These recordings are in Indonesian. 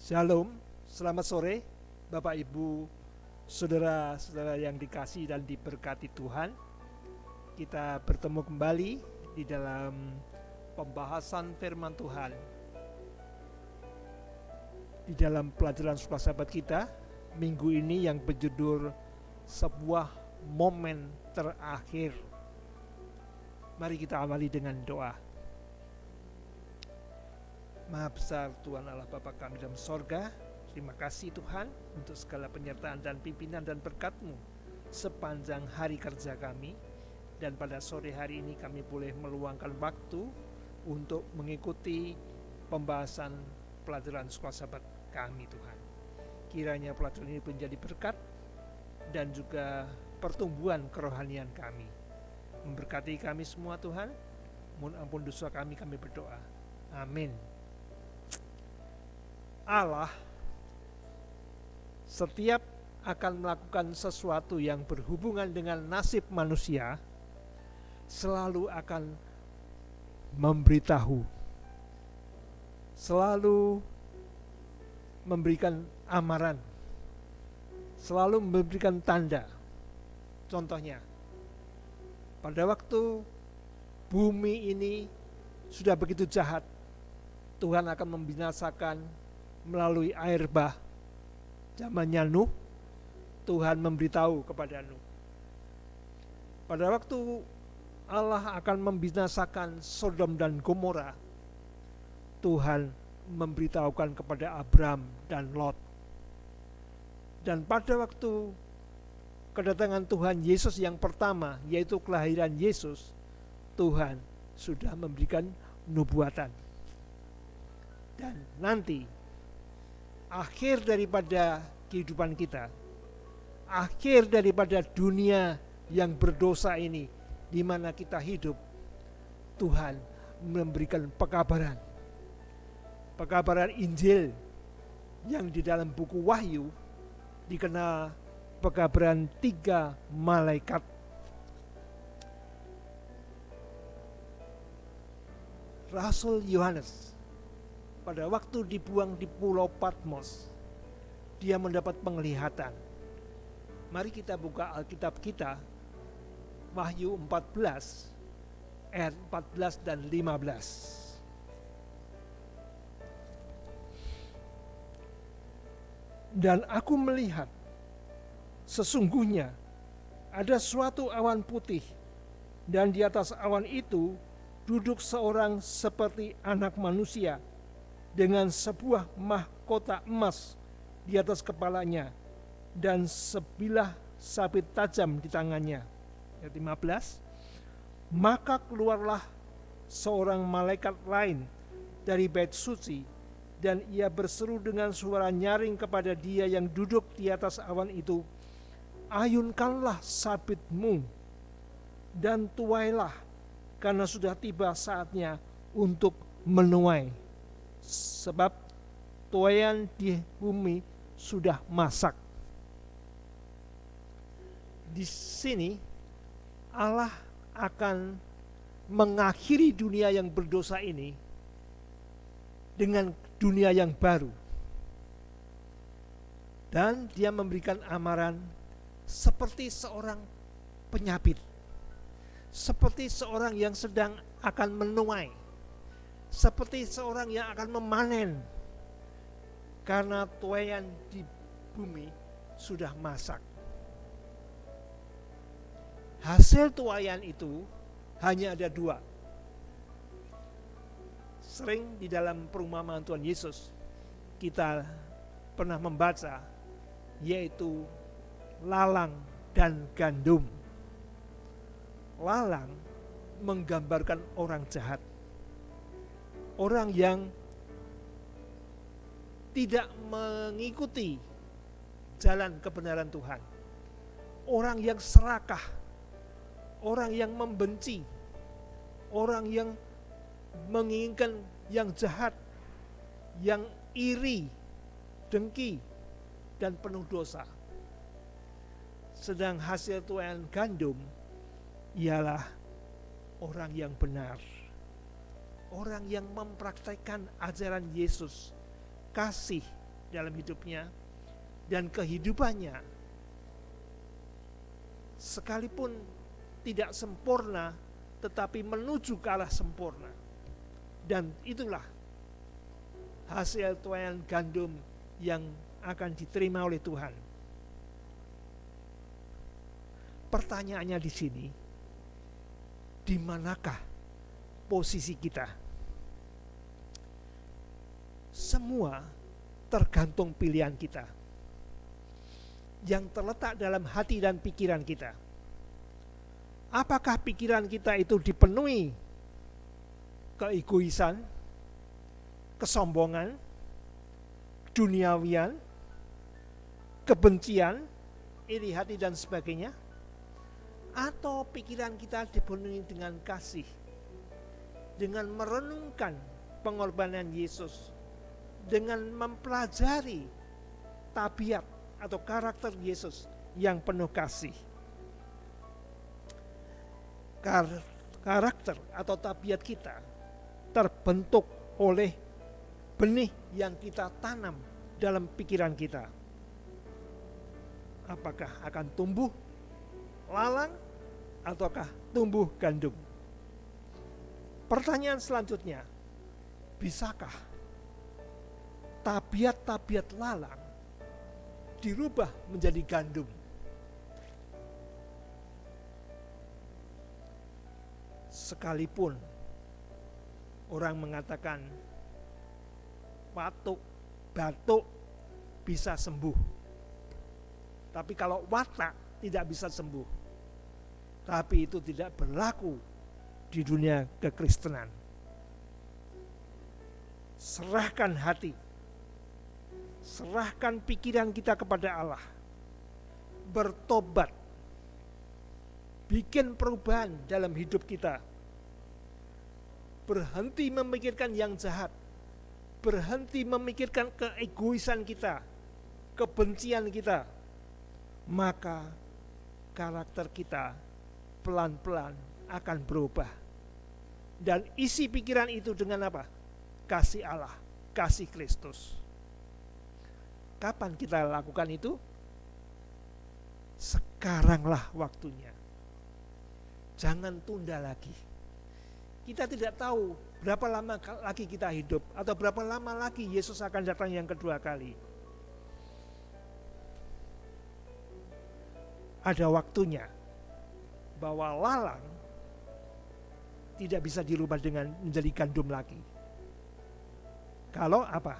Shalom, selamat sore Bapak Ibu, saudara-saudara yang dikasihi dan diberkati Tuhan. Kita bertemu kembali di dalam pembahasan firman Tuhan di dalam pelajaran sekolah sahabat kita minggu ini yang berjudul sebuah momen terakhir. Mari kita awali dengan doa. Maha besar Tuhan Allah Bapa kami dalam sorga, terima kasih Tuhan untuk segala penyertaan dan pimpinan dan berkat-Mu sepanjang hari kerja kami. Dan pada sore hari ini kami boleh meluangkan waktu untuk mengikuti pembahasan pelajaran sekolah sahabat kami Tuhan. Kiranya pelajaran ini menjadi berkat dan juga pertumbuhan kerohanian kami. Memberkati kami semua Tuhan, mohon ampun dosa kami berdoa. Amin. Allah setiap akan melakukan sesuatu yang berhubungan dengan nasib manusia selalu akan memberitahu, selalu memberikan amaran, selalu memberikan tanda. Contohnya, pada waktu bumi ini sudah begitu jahat, Tuhan akan membinasakan melalui air bah. Zamannya Nuh, Tuhan memberitahu kepada Nuh. Pada waktu Allah akan membinasakan Sodom dan Gomora, Tuhan memberitahukan kepada Abram dan Lot. Dan pada waktu kedatangan Tuhan Yesus yang pertama, yaitu kelahiran Yesus, Tuhan sudah memberikan nubuatan. Dan nanti akhir daripada kehidupan kita, akhir daripada dunia yang berdosa ini di mana kita hidup, Tuhan memberikan pekabaran Injil yang di dalam buku Wahyu dikenal pekabaran 3 malaikat. Rasul Yohanes pada waktu dibuang di Pulau Patmos, dia mendapat penglihatan. Mari kita buka Alkitab kita, Wahyu 14, ayat 14 dan 15. Dan aku melihat, sesungguhnya ada suatu awan putih, dan di atas awan itu duduk seorang seperti anak manusia, dengan sebuah mahkota emas di atas kepalanya dan sebilah sabit tajam di tangannya. Ayat 15. Maka keluarlah seorang malaikat lain dari bait suci, dan ia berseru dengan suara nyaring kepada dia yang duduk di atas awan itu, ayunkanlah sabitmu dan tuailah, karena sudah tiba saatnya untuk menuai. Sebab tuaian di bumi sudah masak. Di sini Allah akan mengakhiri dunia yang berdosa ini dengan dunia yang baru. Dan dia memberikan amaran seperti seorang penyabit, seperti seorang yang sedang akan menuai, seperti seorang yang akan memanen, karena tuaian di bumi sudah masak. Hasil tuaian itu hanya ada 2. Sering di dalam perumpamaan Tuhan Yesus kita pernah membaca, yaitu lalang dan gandum. Lalang menggambarkan orang jahat, orang yang tidak mengikuti jalan kebenaran Tuhan, orang yang serakah, orang yang membenci, orang yang menginginkan yang jahat, yang iri, dengki, dan penuh dosa. Sedang hasil tuaian gandum ialah orang yang benar, orang yang mempraktikkan ajaran Yesus, kasih, dalam hidupnya, dan kehidupannya sekalipun tidak sempurna tetapi menuju ke arah sempurna. Dan itulah hasil tuaian gandum yang akan diterima oleh Tuhan. Pertanyaannya di sini, di manakah posisi kita? Semua tergantung pilihan kita yang terletak dalam hati dan pikiran kita. Apakah pikiran kita itu dipenuhi keegoisan, kesombongan, duniawian, kebencian, iri hati dan sebagainya? Atau pikiran kita dipenuhi dengan kasih, dengan merenungkan pengorbanan Yesus, dengan mempelajari tabiat atau karakter Yesus yang penuh kasih. Karakter atau tabiat kita terbentuk oleh benih yang kita tanam dalam pikiran kita. Apakah akan tumbuh lalang ataukah tumbuh gandum? Pertanyaan selanjutnya, bisakah tabiat-tabiat lalang dirubah menjadi gandum? Sekalipun orang mengatakan batuk bisa sembuh, tapi kalau watak tidak bisa sembuh. Tapi itu tidak berlaku di dunia kekristenan. Serahkan hati, serahkan pikiran kita kepada Allah, bertobat, bikin perubahan dalam hidup kita, berhenti memikirkan yang jahat, berhenti memikirkan keegoisan kita, kebencian kita, maka karakter kita pelan-pelan akan berubah. Dan isi pikiran itu dengan apa? Kasih Allah, kasih Kristus. Kapan kita lakukan itu? Sekaranglah waktunya. Jangan tunda lagi. Kita tidak tahu berapa lama lagi kita hidup, atau berapa lama lagi Yesus akan datang yang kedua kali. Ada waktunya bahwa lalang tidak bisa dirubah dengan menjadi gandum lagi. Kalau apa?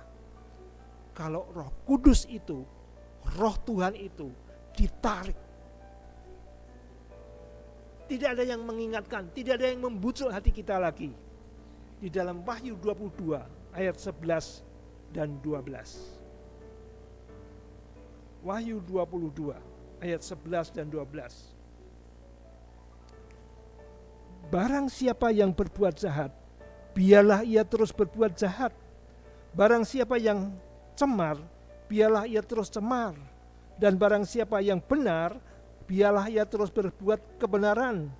Kalau Roh Kudus itu, Roh Tuhan itu ditarik. Tidak ada yang mengingatkan, tidak ada yang membujuk hati kita lagi. Di dalam Wahyu 22 ayat 11 dan 12. Wahyu 22 ayat 11 dan 12. Barang siapa yang berbuat jahat, biarlah ia terus berbuat jahat. Barang siapa yang cemar, biarlah ia terus cemar. Dan barang siapa yang benar, biarlah ia terus berbuat kebenaran.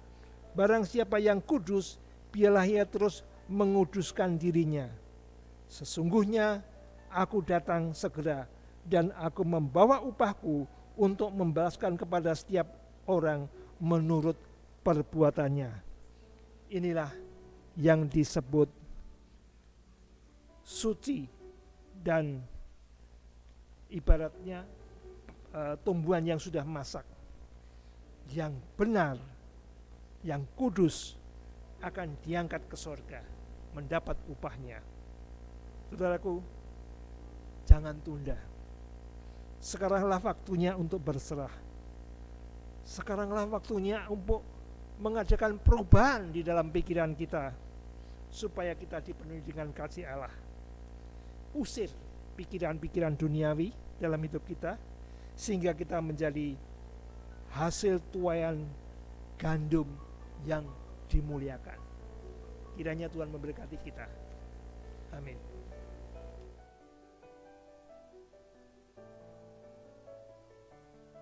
Barang siapa yang kudus, biarlah ia terus menguduskan dirinya. Sesungguhnya aku datang segera, dan aku membawa upahku untuk membalaskan kepada setiap orang menurut perbuatannya. Inilah yang disebut suci dan ibaratnya tumbuhan yang sudah masak, yang benar, yang kudus akan diangkat ke surga, mendapat upahnya. Saudaraku, jangan tunda. Sekaranglah waktunya untuk berserah. Sekaranglah waktunya untuk mengadakan perubahan di dalam pikiran kita, supaya kita dipenuhi dengan kasih Allah. Usir pikiran-pikiran duniawi dalam hidup kita, sehingga kita menjadi hasil tuaian gandum yang dimuliakan. Kiranya Tuhan memberkati kita. Amin.